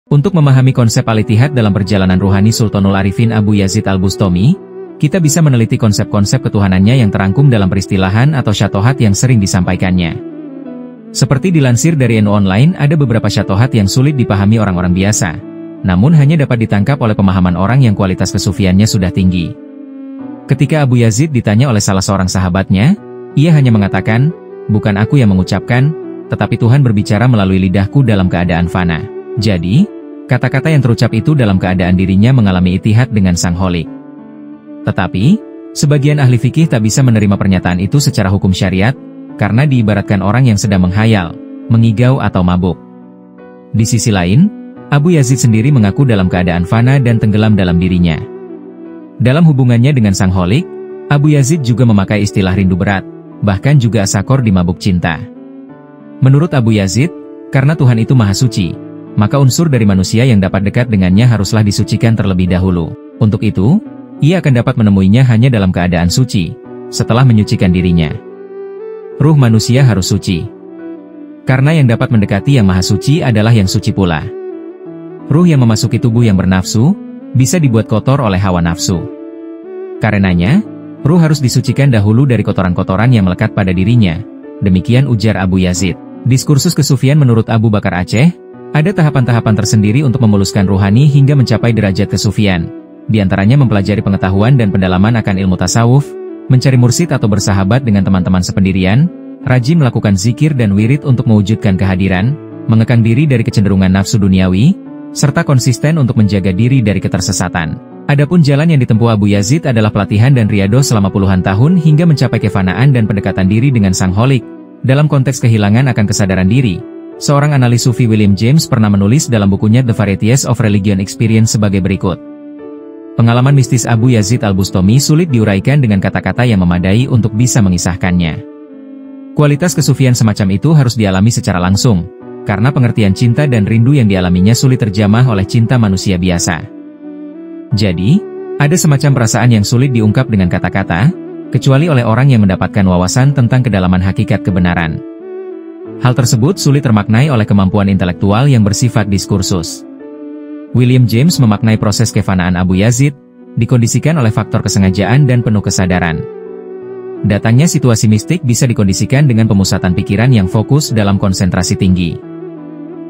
Untuk memahami konsep al-ittihad dalam perjalanan ruhani Sultanul Arifin Abu Yazid Al-Bustami, kita bisa meneliti konsep-konsep ketuhanannya yang terangkum dalam peristilahan atau syatohat yang sering disampaikannya. Seperti dilansir dari NU Online, ada beberapa syatohat yang sulit dipahami orang-orang biasa, namun hanya dapat ditangkap oleh pemahaman orang yang kualitas kesufiannya sudah tinggi. Ketika Abu Yazid ditanya oleh salah seorang sahabatnya, ia hanya mengatakan, "Bukan aku yang mengucapkan, tetapi Tuhan berbicara melalui lidahku dalam keadaan fana." Jadi, kata-kata yang terucap itu dalam keadaan dirinya mengalami ittihad dengan Sang Kholik. Tetapi, sebagian ahli fikih tak bisa menerima pernyataan itu secara hukum syariat, karena diibaratkan orang yang sedang menghayal, mengigau atau mabuk. Di sisi lain, Abu Yazid sendiri mengaku dalam keadaan fana dan tenggelam dalam dirinya. Dalam hubungannya dengan Sang Kholik, Abu Yazid juga memakai istilah rindu berat, bahkan juga asakor di mabuk cinta. Menurut Abu Yazid, karena Tuhan itu maha suci, maka unsur dari manusia yang dapat dekat dengannya haruslah disucikan terlebih dahulu. Untuk itu, ia akan dapat menemuinya hanya dalam keadaan suci, setelah menyucikan dirinya. Ruh manusia harus suci. Karena yang dapat mendekati yang maha suci adalah yang suci pula. Ruh yang memasuki tubuh yang bernafsu, bisa dibuat kotor oleh hawa nafsu. Karenanya, ruh harus disucikan dahulu dari kotoran-kotoran yang melekat pada dirinya. Demikian ujar Abu Yazid. Diskursus kesufian menurut Abu Bakar Aceh, ada tahapan-tahapan tersendiri untuk memuluskan ruhani hingga mencapai derajat kesufian. Di antaranya mempelajari pengetahuan dan pendalaman akan ilmu tasawuf, mencari mursyid atau bersahabat dengan teman-teman sependirian, rajin melakukan zikir dan wirid untuk mewujudkan kehadiran, mengekang diri dari kecenderungan nafsu duniawi, serta konsisten untuk menjaga diri dari ketersesatan. Adapun jalan yang ditempuh Abu Yazid adalah pelatihan dan riyadhah selama puluhan tahun hingga mencapai kefanaan dan pendekatan diri dengan Sang Kholik. Dalam konteks kehilangan akan kesadaran diri, seorang analis sufi William James pernah menulis dalam bukunya The Varieties of Religion Experience sebagai berikut. Pengalaman mistis Abu Yazid Al-Bustami sulit diuraikan dengan kata-kata yang memadai untuk bisa mengisahkannya. Kualitas kesufian semacam itu harus dialami secara langsung, karena pengertian cinta dan rindu yang dialaminya sulit terjamah oleh cinta manusia biasa. Jadi, ada semacam perasaan yang sulit diungkap dengan kata-kata, kecuali oleh orang yang mendapatkan wawasan tentang kedalaman hakikat kebenaran. Hal tersebut sulit termaknai oleh kemampuan intelektual yang bersifat diskursus. William James memaknai proses kefanaan Abu Yazid, dikondisikan oleh faktor kesengajaan dan penuh kesadaran. Datangnya situasi mistik bisa dikondisikan dengan pemusatan pikiran yang fokus dalam konsentrasi tinggi.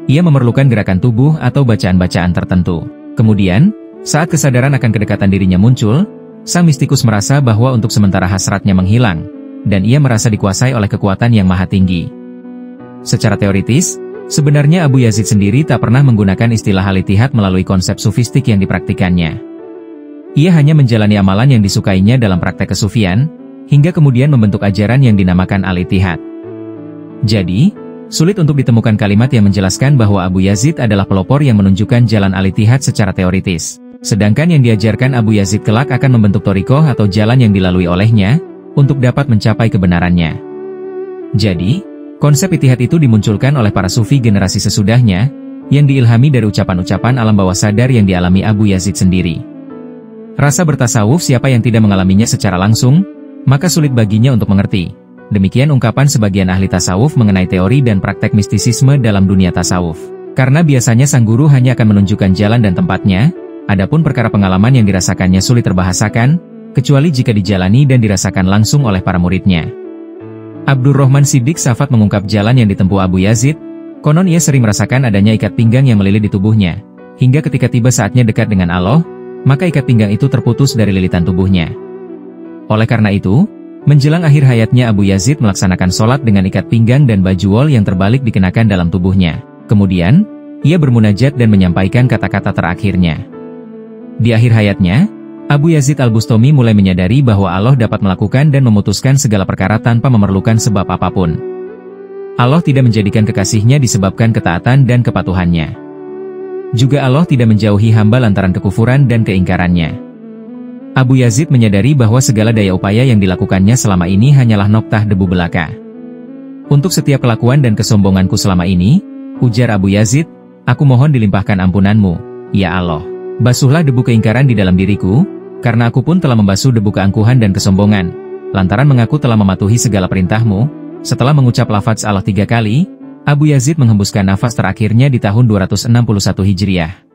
Ia memerlukan gerakan tubuh atau bacaan-bacaan tertentu. Kemudian, saat kesadaran akan kedekatan dirinya muncul, sang mistikus merasa bahwa untuk sementara hasratnya menghilang, dan ia merasa dikuasai oleh kekuatan yang maha tinggi. Secara teoritis, sebenarnya Abu Yazid sendiri tak pernah menggunakan istilah al-ittihad melalui konsep sufistik yang dipraktikannya. Ia hanya menjalani amalan yang disukainya dalam praktek kesufian, hingga kemudian membentuk ajaran yang dinamakan al-ittihad. Jadi, sulit untuk ditemukan kalimat yang menjelaskan bahwa Abu Yazid adalah pelopor yang menunjukkan jalan al-ittihad secara teoritis. Sedangkan yang diajarkan Abu Yazid kelak akan membentuk thariqah atau jalan yang dilalui olehnya, untuk dapat mencapai kebenarannya. Jadi, konsep ittihad itu dimunculkan oleh para sufi generasi sesudahnya, yang diilhami dari ucapan-ucapan alam bawah sadar yang dialami Abu Yazid sendiri. Rasa bertasawuf siapa yang tidak mengalaminya secara langsung, maka sulit baginya untuk mengerti. Demikian ungkapan sebagian ahli tasawuf mengenai teori dan praktek mistisisme dalam dunia tasawuf. Karena biasanya sang guru hanya akan menunjukkan jalan dan tempatnya, adapun perkara pengalaman yang dirasakannya sulit terbahasakan, kecuali jika dijalani dan dirasakan langsung oleh para muridnya. Abdurrahman Siddiq Safat mengungkap jalan yang ditempuh Abu Yazid, konon ia sering merasakan adanya ikat pinggang yang melilit di tubuhnya, hingga ketika tiba saatnya dekat dengan Allah, maka ikat pinggang itu terputus dari lilitan tubuhnya. Oleh karena itu, menjelang akhir hayatnya Abu Yazid melaksanakan sholat dengan ikat pinggang dan baju wol yang terbalik dikenakan dalam tubuhnya. Kemudian, ia bermunajat dan menyampaikan kata-kata terakhirnya. Di akhir hayatnya, Abu Yazid Al-Bustami mulai menyadari bahwa Allah dapat melakukan dan memutuskan segala perkara tanpa memerlukan sebab apapun. Allah tidak menjadikan kekasihnya disebabkan ketaatan dan kepatuhannya. Juga Allah tidak menjauhi hamba lantaran kekufuran dan keingkarannya. Abu Yazid menyadari bahwa segala daya upaya yang dilakukannya selama ini hanyalah noktah debu belaka. Untuk setiap kelakuan dan kesombonganku selama ini, ujar Abu Yazid, aku mohon dilimpahkan ampunanmu, ya Allah. Basuhlah debu keingkaran di dalam diriku, karena aku pun telah membasuh debu keangkuhan dan kesombongan, lantaran mengaku telah mematuhi segala perintahmu. Setelah mengucap lafaz Allah 3 kali, Abu Yazid menghembuskan nafas terakhirnya di tahun 261 Hijriah.